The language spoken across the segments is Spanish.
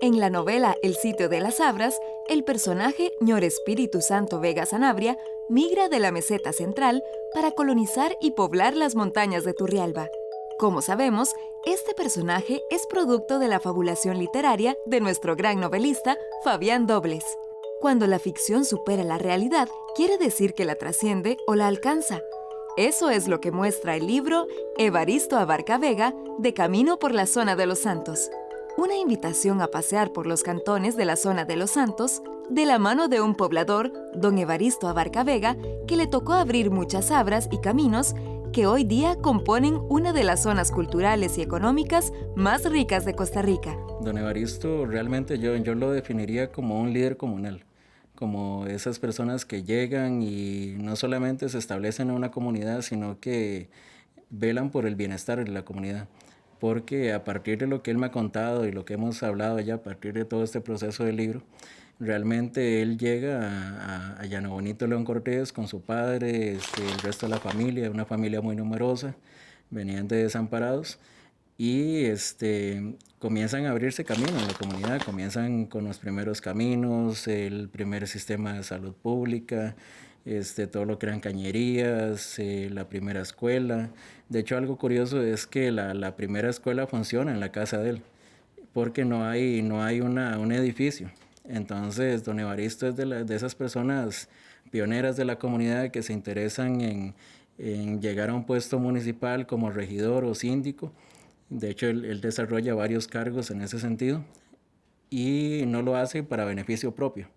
En la novela El sitio de las Abras, el personaje Ñor Espíritu Santo Vega Sanabria migra de la meseta central para colonizar y poblar las montañas de Turrialba. Como sabemos, este personaje es producto de la fabulación literaria de nuestro gran novelista Fabián Dobles. Cuando la ficción supera la realidad, quiere decir que la trasciende o la alcanza. Eso es lo que muestra el libro Evaristo Abarca Vega, de Camino por la Zona de los Santos. Una invitación a pasear por los cantones de la Zona de los Santos, de la mano de un poblador, don Evaristo Abarca Vega, que le tocó abrir muchas abras y caminos que hoy día componen una de las zonas culturales y económicas más ricas de Costa Rica. Don Evaristo, realmente yo lo definiría como un líder comunal, como esas personas que llegan y no solamente se establecen en una comunidad, sino que velan por el bienestar de la comunidad. Porque a partir de lo que él me ha contado y lo que hemos hablado ya a partir de todo este proceso del libro, realmente él llega a Llano Bonito León Cortés con su padre, el resto de la familia, una familia muy numerosa, venían de desamparados, y comienzan a abrirse camino en la comunidad, comienzan con los primeros caminos, el primer sistema de salud pública, todo lo que eran cañerías, la primera escuela. De hecho, algo curioso es que la primera escuela funciona en la casa de él, porque no hay un edificio. Entonces, don Evaristo es de esas personas pioneras de la comunidad que se interesan en llegar a un puesto municipal como regidor o síndico. De hecho, él desarrolla varios cargos en ese sentido y no lo hace para beneficio propio,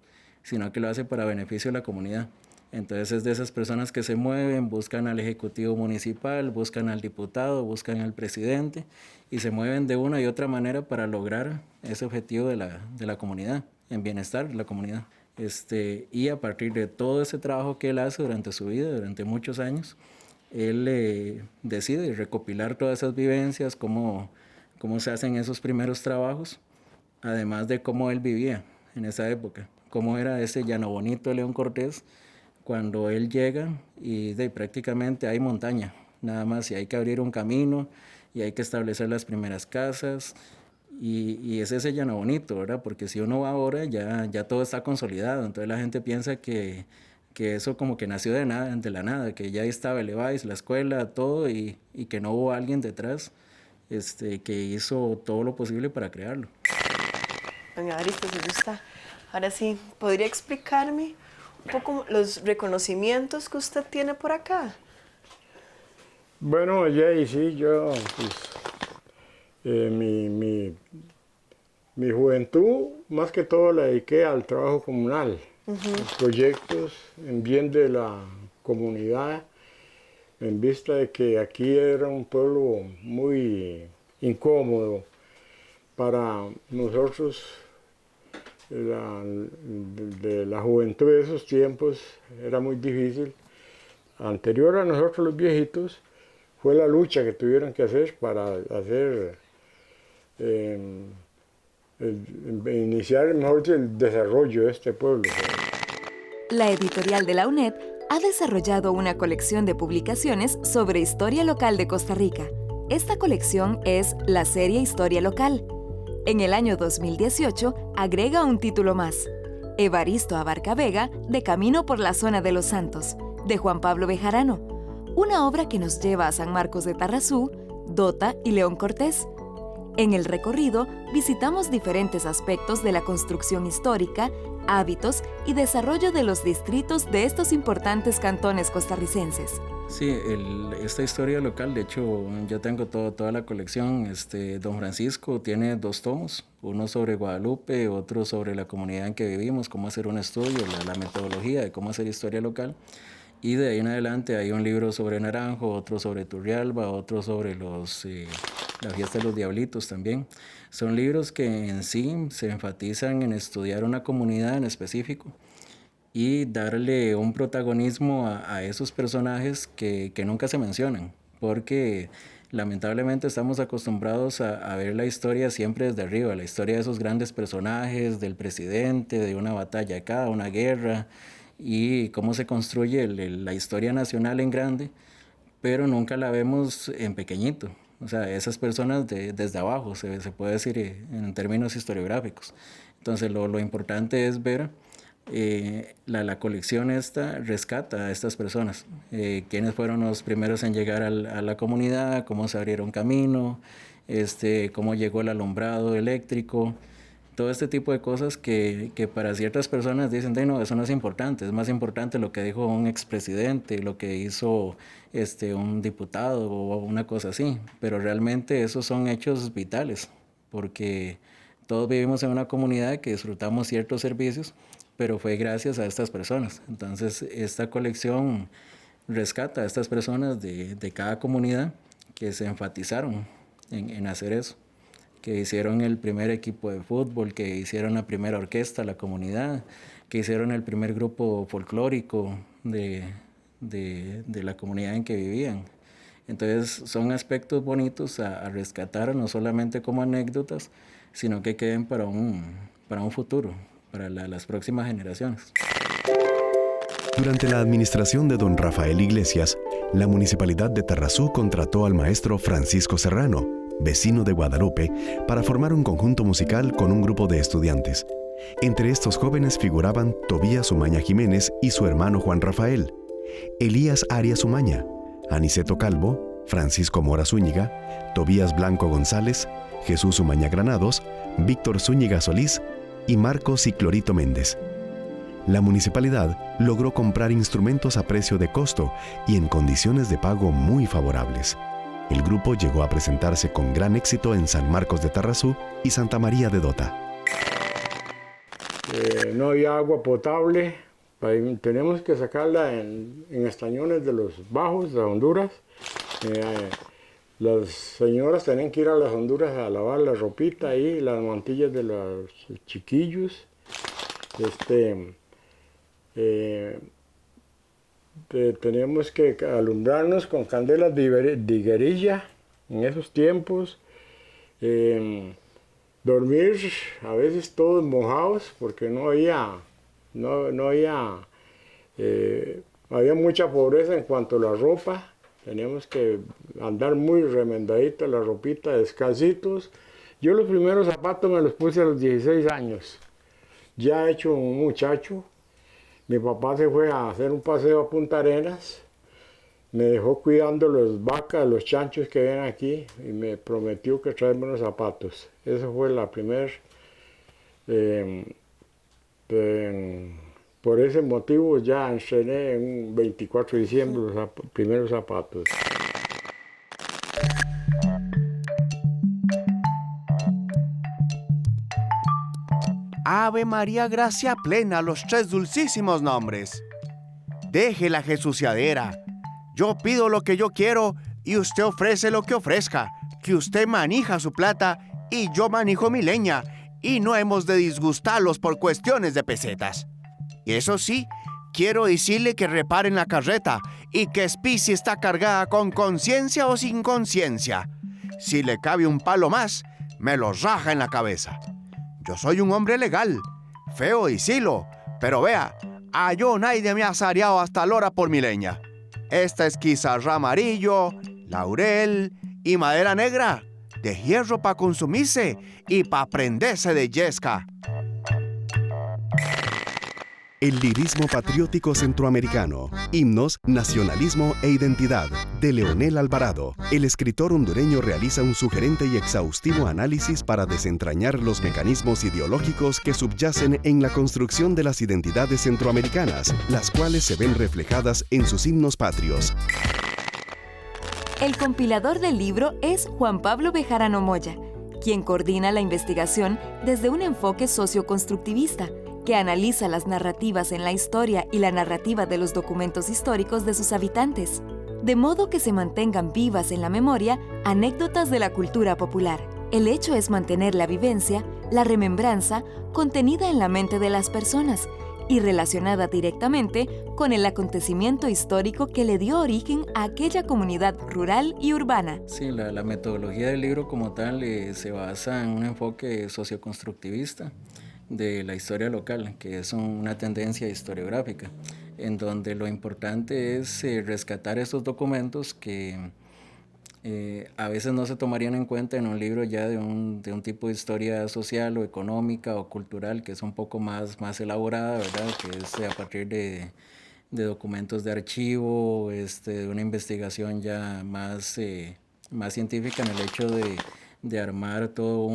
sino que lo hace para beneficio de la comunidad. Entonces es de esas personas que se mueven, buscan al ejecutivo municipal, buscan al diputado, buscan al presidente y se mueven de una y otra manera para lograr ese objetivo de la comunidad, en bienestar de la comunidad. Y a partir de todo ese trabajo que él hace durante su vida, durante muchos años, él decide recopilar todas esas vivencias, cómo se hacen esos primeros trabajos, además de cómo él vivía en esa época, cómo era ese Llano Bonito de León Cortés cuando él llega y prácticamente hay montaña, nada más, y hay que abrir un camino y hay que establecer las primeras casas y es ese Llano Bonito, ¿verdad? Porque si uno va ahora ya todo está consolidado, entonces la gente piensa que eso como que nació de la nada, que ya estaba el EVAIS, la escuela, todo, y que no hubo alguien detrás que hizo todo lo posible para crearlo. Doña Evaristo, ¿se gusta? Ahora sí, ¿podría explicarme un poco los reconocimientos que usted tiene por acá? Bueno, Jay, sí, yo, pues, mi juventud más que todo la dediqué al trabajo comunal, a proyectos en bien de la comunidad, en vista de que aquí era un pueblo muy incómodo para nosotros. De la juventud de esos tiempos era muy difícil. Anterior a nosotros los viejitos fue la lucha que tuvieron que hacer para hacer iniciar mejor el desarrollo de este pueblo. La editorial de la UNED ha desarrollado una colección de publicaciones sobre historia local de Costa Rica. Esta colección es la serie Historia Local. En el año 2018 agrega un título más, Evaristo Abarca Vega, de Camino por la Zona de los Santos, de Juan Pablo Bejarano, una obra que nos lleva a San Marcos de Tarrazú, Dota y León Cortés. En el recorrido visitamos diferentes aspectos de la construcción histórica, hábitos y desarrollo de los distritos de estos importantes cantones costarricenses. Sí, esta historia local, de hecho yo tengo toda la colección. Don Francisco tiene 2 tomos, uno sobre Guadalupe, otro sobre la comunidad en que vivimos, cómo hacer un estudio, la metodología de cómo hacer historia local. Y de ahí en adelante hay un libro sobre Naranjo, otro sobre Turrialba, otro sobre la fiesta de los Diablitos también. Son libros que en sí se enfatizan en estudiar una comunidad en específico y darle un protagonismo a esos personajes que nunca se mencionan, porque lamentablemente estamos acostumbrados a ver la historia siempre desde arriba, la historia de esos grandes personajes, del presidente, de una batalla acá, una guerra, y cómo se construye la historia nacional en grande, pero nunca la vemos en pequeñito. o sea, esas personas desde abajo, se puede decir en términos historiográficos. Entonces lo importante es ver la colección esta rescata a estas personas, quiénes fueron los primeros en llegar a la comunidad, cómo se abrieron camino, cómo llegó el alumbrado eléctrico, todo este tipo de cosas que para ciertas personas dicen, no, eso no es importante, es más importante lo que dijo un expresidente, lo que hizo un diputado o una cosa así, pero realmente esos son hechos vitales, porque todos vivimos en una comunidad que disfrutamos ciertos servicios, pero fue gracias a estas personas. Entonces, esta colección rescata a estas personas de cada comunidad que se enfatizaron en hacer eso, que hicieron el primer equipo de fútbol, que hicieron la primera orquesta, la comunidad, que hicieron el primer grupo folclórico de la comunidad en que vivían. Entonces son aspectos bonitos a rescatar, no solamente como anécdotas, sino que queden para un futuro, para las próximas generaciones. Durante la administración de don Rafael Iglesias, la Municipalidad de Tarrazú contrató al maestro Francisco Serrano, vecino de Guadalupe, para formar un conjunto musical con un grupo de estudiantes. Entre estos jóvenes figuraban Tobías Umaña Jiménez y su hermano Juan Rafael, Elías Arias Umaña, Aniceto Calvo, Francisco Mora Zúñiga, Tobías Blanco González, Jesús Umaña Granados, Víctor Zúñiga Solís y Marcos Ciclorito Méndez. La municipalidad logró comprar instrumentos a precio de costo y en condiciones de pago muy favorables. El grupo llegó a presentarse con gran éxito en San Marcos de Tarrazú y Santa María de Dota. No había agua potable, tenemos que sacarla en estañones de los bajos de Honduras. Las señoras tenían que ir a las Honduras a lavar la ropita ahí, las mantillas de los chiquillos. Teníamos que alumbrarnos con candelas de higuerilla en esos tiempos. Dormir a veces todos mojados porque había mucha pobreza en cuanto a la ropa. Teníamos que andar muy remendadita la ropita, descalcitos. Yo los primeros zapatos me los puse a los 16 años, ya hecho un muchacho. Mi papá se fue a hacer un paseo a Punta Arenas, me dejó cuidando las vacas, los chanchos que ven aquí y me prometió que traerme unos zapatos. Esa fue la primera. Por ese motivo ya estrené en 24 de diciembre los primeros zapatos. Ave María, gracia plena, los tres dulcísimos nombres. Deje la jesuciadera. Yo pido lo que yo quiero y usted ofrece lo que ofrezca. Que usted manija su plata y yo manijo mi leña. Y no hemos de disgustarlos por cuestiones de pesetas. Y eso sí, quiero decirle que reparen la carreta y que espí si está cargada con conciencia o sin conciencia. Si le cabe un palo más, me lo raja en la cabeza. Yo soy un hombre legal, feo y silo, pero vea, a yo nadie me ha sareado hasta lora por mi leña. Esta es quizarra amarillo, laurel y madera negra, de hierro para consumirse y para prenderse de yesca. El lirismo patriótico centroamericano, himnos, nacionalismo e identidad, de Leonel Alvarado. El escritor hondureño realiza un sugerente y exhaustivo análisis para desentrañar los mecanismos ideológicos que subyacen en la construcción de las identidades centroamericanas, las cuales se ven reflejadas en sus himnos patrios. El compilador del libro es Juan Pablo Bejarano Moya, quien coordina la investigación desde un enfoque socioconstructivista, que analiza las narrativas en la historia y la narrativa de los documentos históricos de sus habitantes, de modo que se mantengan vivas en la memoria anécdotas de la cultura popular. El hecho es mantener la vivencia, la remembranza, contenida en la mente de las personas y relacionada directamente con el acontecimiento histórico que le dio origen a aquella comunidad rural y urbana. Sí, la metodología del libro como tal se basa en un enfoque socioconstructivista de la historia local, que es una tendencia historiográfica, en donde lo importante es rescatar estos documentos que a veces no se tomarían en cuenta en un libro ya de un tipo de historia social o económica o cultural que es un poco más elaborada, ¿verdad? Que es a partir de documentos de archivo, de una investigación ya más científica en el hecho de armar todo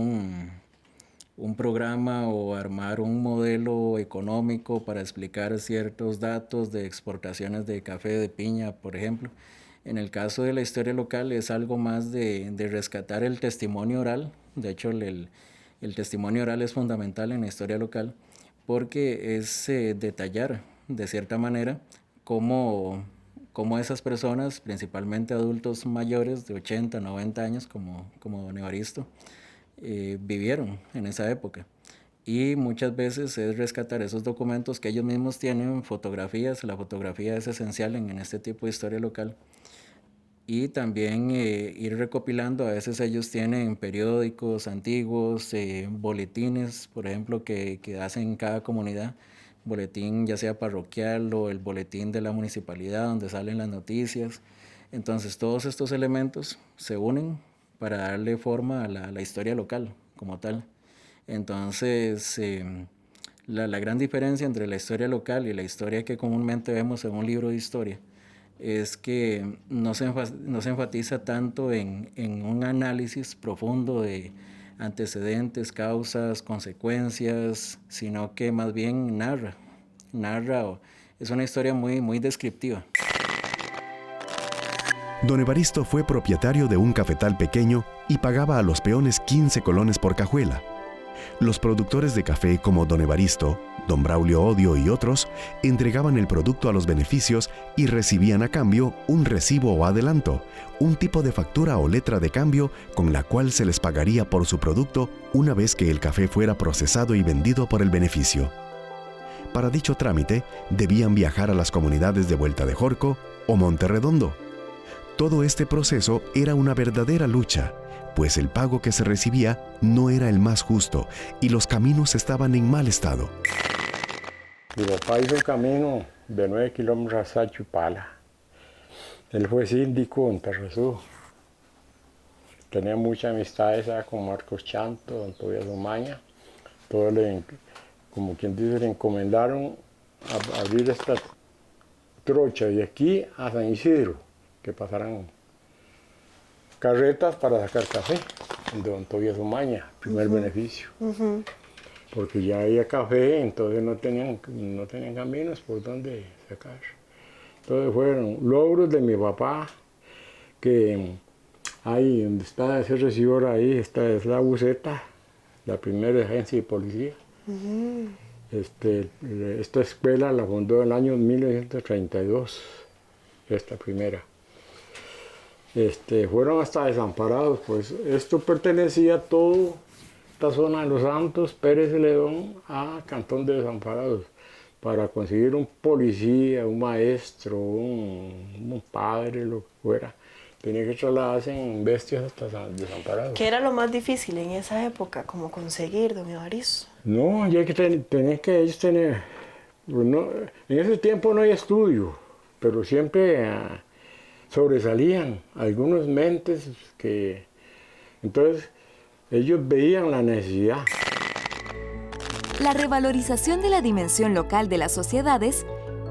un programa o armar un modelo económico para explicar ciertos datos de exportaciones de café de piña, por ejemplo. En el caso de la historia local es algo más de rescatar el testimonio oral. De hecho, el testimonio oral es fundamental en la historia local porque es detallar de cierta manera cómo esas personas, principalmente adultos mayores de 80, 90 años, como don Evaristo, vivieron en esa época. Y muchas veces es rescatar esos documentos que ellos mismos tienen, fotografías. La fotografía es esencial en este tipo de historia local. Y también ir recopilando, a veces ellos tienen periódicos antiguos, boletines, por ejemplo, que hacen cada comunidad, boletín ya sea parroquial o el boletín de la municipalidad donde salen las noticias. Entonces todos estos elementos se unen para darle forma a la historia local como tal. Entonces la gran diferencia entre la historia local y la historia que comúnmente vemos en un libro de historia es que no se enfatiza tanto en un análisis profundo de antecedentes, causas, consecuencias, sino que más bien narra, es una historia muy descriptiva. Don Evaristo fue propietario de un cafetal pequeño y pagaba a los peones 15 colones por cajuela. Los productores de café como don Evaristo, don Braulio Odio y otros entregaban el producto a los beneficios y recibían a cambio un recibo o adelanto, un tipo de factura o letra de cambio con la cual se les pagaría por su producto una vez que el café fuera procesado y vendido por el beneficio. Para dicho trámite, debían viajar a las comunidades de Vuelta de Jorco o Monte Redondo. Todo este proceso era una verdadera lucha, pues el pago que se recibía no era el más justo y los caminos estaban en mal estado. Mi papá hizo un camino de 9 kilómetros hasta Chupala. Él fue síndico en Tarrazú. Tenía muchas amistades con Marcos Chanto, don Tobias Omaña. Todos como quien dice, le encomendaron a abrir esta trocha de aquí a San Isidro, que pasaran carretas para sacar café, de don Tobias Omaña, primer beneficio. Porque ya había café, entonces no tenían caminos por donde sacar. Entonces fueron logros de mi papá, que ahí donde está ese recibidor ahí, esta es la buceta, la primera agencia de policía. Esta escuela la fundó en el año 1932, esta primera. Fueron hasta Desamparados, pues esto pertenecía a todo esta zona de Los Santos, Pérez Celedón, a Cantón de Desamparados, para conseguir un policía, un maestro, un padre, lo que fuera. Tenía que trasladarse en bestias hasta Desamparados. ¿Qué era lo más difícil en esa época, como conseguir, don Evaristo? No, ya que tenían que ellos tener, pues no, en ese tiempo no hay estudio, pero siempre sobresalían algunos mentes que, entonces ellos veían la necesidad. La revalorización de la dimensión local de las sociedades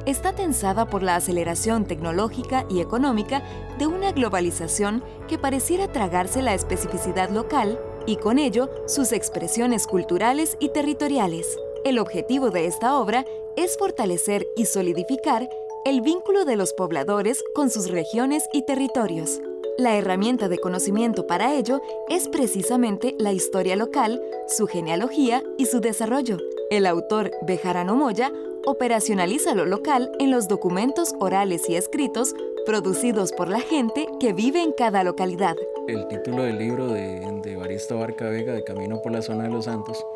está tensada por la aceleración tecnológica y económica de una globalización que pareciera tragarse la especificidad local y con ello sus expresiones culturales y territoriales. El objetivo de esta obra es fortalecer y solidificar el vínculo de los pobladores con sus regiones y territorios. La herramienta de conocimiento para ello es precisamente la historia local, su genealogía y su desarrollo. El autor Bejarano Moya operacionaliza lo local en los documentos orales y escritos producidos por la gente que vive en cada localidad. El título del libro de Evaristo Abarca Vega, de Camino por la Zona de los Santos,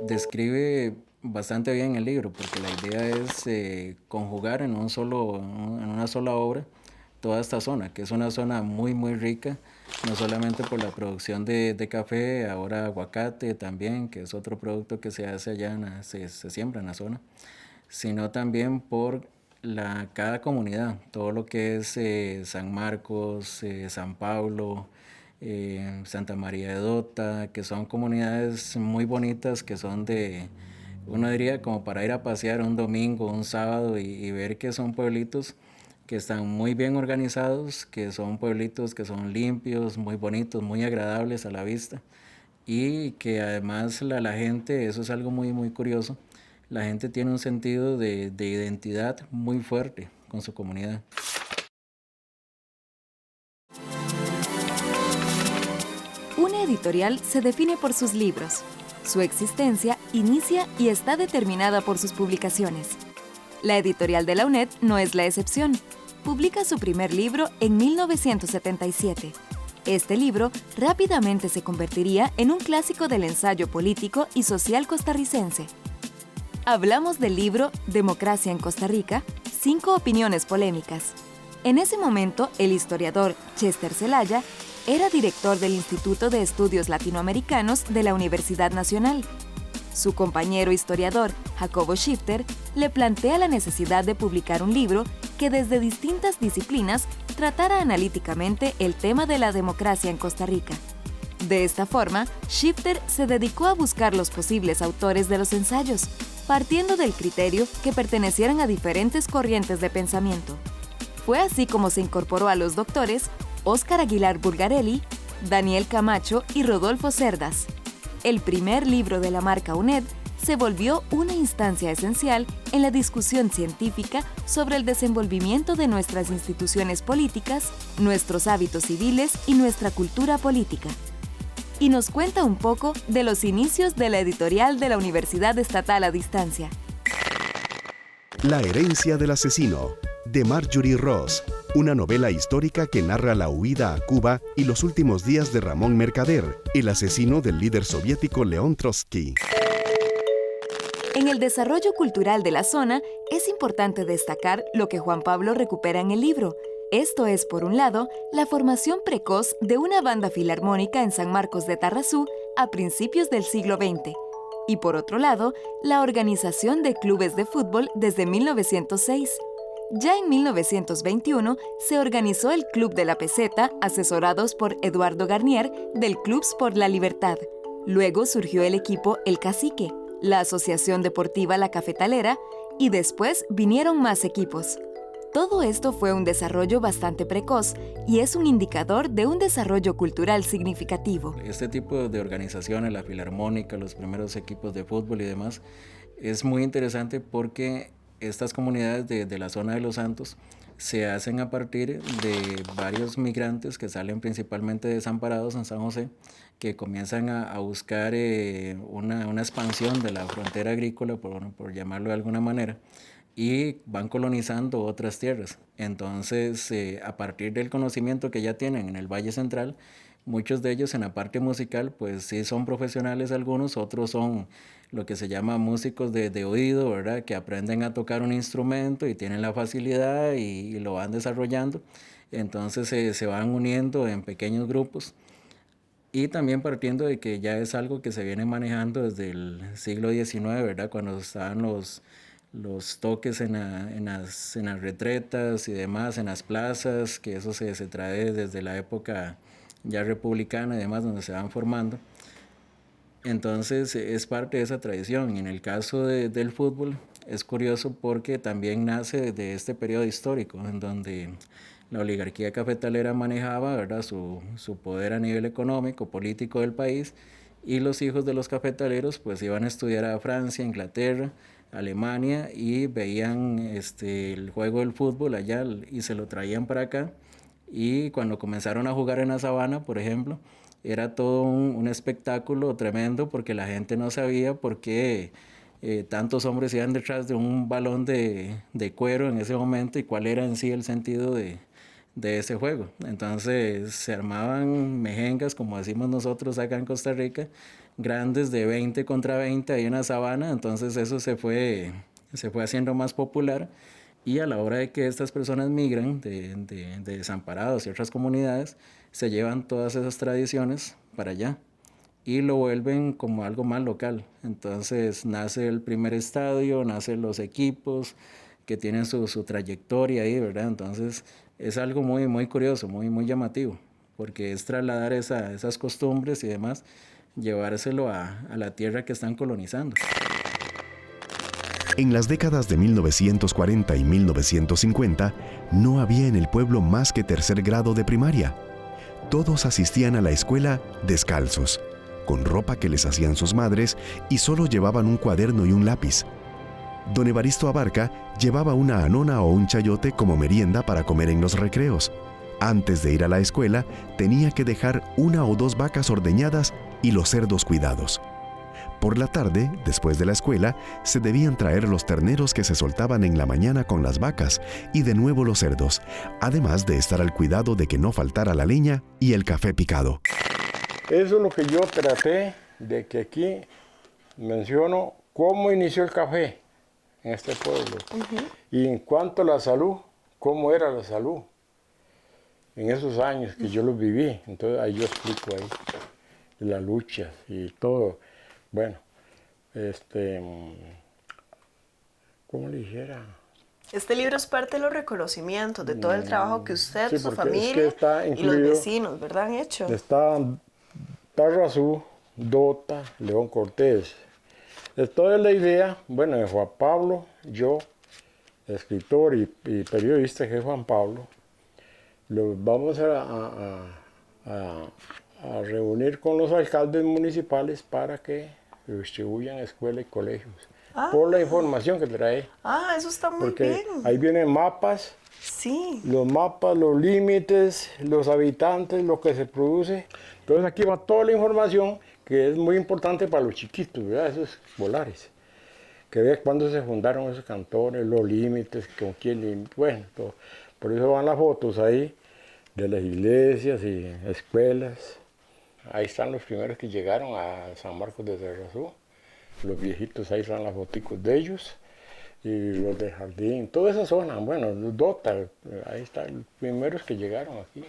describe bastante bien el libro, porque la idea es conjugar en una sola obra toda esta zona, que es una zona muy rica, no solamente por la producción de café, ahora aguacate también, que es otro producto que se hace allá, se siembra en la zona, sino también por cada comunidad, todo lo que es San Marcos, San Pablo, Santa María de Dota, que son comunidades muy bonitas, que son uno diría como para ir a pasear un domingo, un sábado y ver que son pueblitos que están muy bien organizados, que son pueblitos que son limpios, muy bonitos, muy agradables a la vista y que además la gente, eso es algo muy curioso, la gente tiene un sentido de identidad muy fuerte con su comunidad. Una editorial se define por sus libros. Su existencia inicia y está determinada por sus publicaciones. La editorial de la UNED no es la excepción. Publica su primer libro en 1977. Este libro rápidamente se convertiría en un clásico del ensayo político y social costarricense. Hablamos del libro Democracia en Costa Rica, 5 opiniones polémicas. En ese momento, el historiador Chester Zelaya era director del Instituto de Estudios Latinoamericanos de la Universidad Nacional. Su compañero historiador, Jacobo Schifter, le plantea la necesidad de publicar un libro que desde distintas disciplinas tratara analíticamente el tema de la democracia en Costa Rica. De esta forma, Schifter se dedicó a buscar los posibles autores de los ensayos, partiendo del criterio que pertenecieran a diferentes corrientes de pensamiento. Fue así como se incorporó a los doctores Óscar Aguilar Bulgarelli, Daniel Camacho y Rodolfo Cerdas. El primer libro de la marca UNED se volvió una instancia esencial en la discusión científica sobre el desenvolvimiento de nuestras instituciones políticas, nuestros hábitos civiles y nuestra cultura política. Y nos cuenta un poco de los inicios de la editorial de la Universidad Estatal a Distancia. La herencia del asesino, de Marjorie Ross, una novela histórica que narra la huida a Cuba y los últimos días de Ramón Mercader, el asesino del líder soviético León Trotsky. En el desarrollo cultural de la zona, es importante destacar lo que Juan Pablo recupera en el libro. Esto es, por un lado, la formación precoz de una banda filarmónica en San Marcos de Tarrazú a principios del siglo XX. Y por otro lado, la organización de clubes de fútbol desde 1906. Ya en 1921 se organizó el Club de la Peseta, asesorados por Eduardo Garnier, del Clubs por la Libertad. Luego surgió el equipo El Cacique, la Asociación Deportiva La Cafetalera, y después vinieron más equipos. Todo esto fue un desarrollo bastante precoz y es un indicador de un desarrollo cultural significativo. Este tipo de organizaciones, la filarmónica, los primeros equipos de fútbol y demás, es muy interesante porque estas comunidades de la zona de Los Santos se hacen a partir de varios migrantes que salen principalmente desamparados en San José, que comienzan a buscar una expansión de la frontera agrícola, por llamarlo de alguna manera, y van colonizando otras tierras. Entonces, a partir del conocimiento que ya tienen en el Valle Central, muchos de ellos en la parte musical, pues sí son profesionales algunos, otros son lo que se llama músicos de oído, ¿verdad? Que aprenden a tocar un instrumento y tienen la facilidad y lo van desarrollando. Entonces se van uniendo en pequeños grupos y también partiendo de que ya es algo que se viene manejando desde el siglo XIX, ¿verdad? Cuando estaban los toques en las retretas y demás, en las plazas, que eso se trae desde la época ya republicana y demás, donde se van formando. Entonces es parte de esa tradición. Y en el caso del fútbol es curioso porque también nace de este periodo histórico en donde la oligarquía cafetalera manejaba, ¿verdad?, su poder a nivel económico, político del país, y los hijos de los cafetaleros pues iban a estudiar a Francia, Inglaterra, Alemania y veían el juego del fútbol allá y se lo traían para acá. Y cuando comenzaron a jugar en la sabana, por ejemplo, era todo un espectáculo tremendo porque la gente no sabía por qué tantos hombres iban detrás de un balón de cuero en ese momento y cuál era en sí el sentido de ese juego. Entonces se armaban mejengas, como decimos nosotros acá en Costa Rica, grandes de 20 contra 20 ahí en la sabana. Entonces eso se fue haciendo más popular. Y a la hora de que estas personas migran de desamparados y otras comunidades, se llevan todas esas tradiciones para allá y lo vuelven como algo más local. Entonces nace el primer estadio, nacen los equipos, que tienen su trayectoria ahí, ¿verdad? Entonces es algo muy, muy curioso, muy, muy llamativo, porque es trasladar esas costumbres y demás, llevárselo a la tierra que están colonizando. En las décadas de 1940 y 1950, no había en el pueblo más que tercer grado de primaria. Todos asistían a la escuela descalzos, con ropa que les hacían sus madres y solo llevaban un cuaderno y un lápiz. Don Evaristo Abarca llevaba una anona o un chayote como merienda para comer en los recreos. Antes de ir a la escuela, tenía que dejar 1 o 2 vacas ordeñadas y los cerdos cuidados. Por la tarde, después de la escuela, se debían traer los terneros que se soltaban en la mañana con las vacas y de nuevo los cerdos, además de estar al cuidado de que no faltara la leña y el café picado. Eso es lo que yo traté de que aquí menciono cómo inició el café en este pueblo. Y en cuanto a la salud, cómo era la salud en esos años que yo los viví. Entonces ahí yo explico ahí la lucha y todo. Bueno, ¿cómo le dijera? Este libro es parte de los reconocimientos, de todo el trabajo que usted, sí, su porque familia es que y los vecinos, ¿verdad? Han hecho. Está Tarrazú, Dota, León Cortés. Toda la idea, bueno, de Juan Pablo, yo, escritor y periodista que es Juan Pablo, lo vamos a reunir con los alcaldes municipales para que lo distribuyan a escuelas y colegios. Por la información que trae. Eso está muy porque bien. Ahí vienen mapas. Sí. Los mapas, los límites, los habitantes, lo que se produce. Entonces aquí va toda la información que es muy importante para los chiquitos, ¿verdad? Esos escolares. Que ve cuándo se fundaron esos cantones, los límites, con quién, bueno, todo. Por eso van las fotos ahí de las iglesias y escuelas. Ahí están los primeros que llegaron a San Marcos de Tarrazú. Los viejitos, ahí están las fotos de ellos. Y los de Jardín, toda esa zona, bueno, los Dota, ahí están los primeros que llegaron aquí.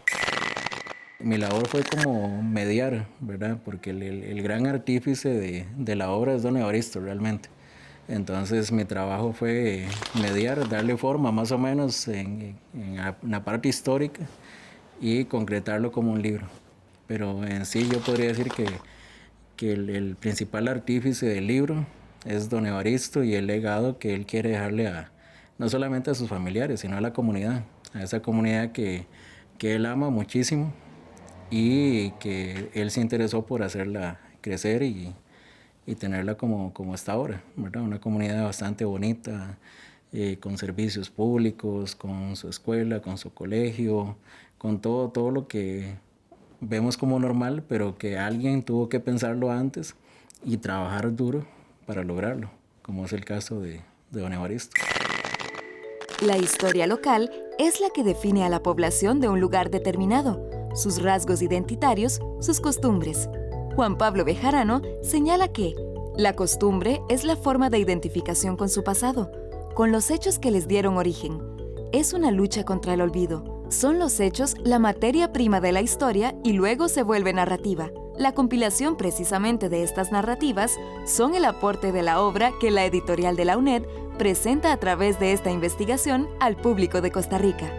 Mi labor fue como mediar, ¿verdad? Porque el gran artífice de la obra es don Evaristo, realmente. Entonces mi trabajo fue mediar, darle forma más o menos en la parte histórica y concretarlo como un libro. Pero en sí yo podría decir que el principal artífice del libro es don Evaristo y el legado que él quiere dejarle no solamente a sus familiares, sino a la comunidad, a esa comunidad que él ama muchísimo y que él se interesó por hacerla crecer y tenerla como está ahora, ¿verdad? Una comunidad bastante bonita, con servicios públicos, con su escuela, con su colegio, con todo lo que vemos como normal, pero que alguien tuvo que pensarlo antes y trabajar duro para lograrlo, como es el caso de don Evaristo. La historia local es la que define a la población de un lugar determinado, sus rasgos identitarios, sus costumbres. Juan Pablo Bejarano señala que la costumbre es la forma de identificación con su pasado, con los hechos que les dieron origen. Es una lucha contra el olvido. Son los hechos la materia prima de la historia y luego se vuelve narrativa. La compilación precisamente de estas narrativas son el aporte de la obra que la editorial de la UNED presenta a través de esta investigación al público de Costa Rica.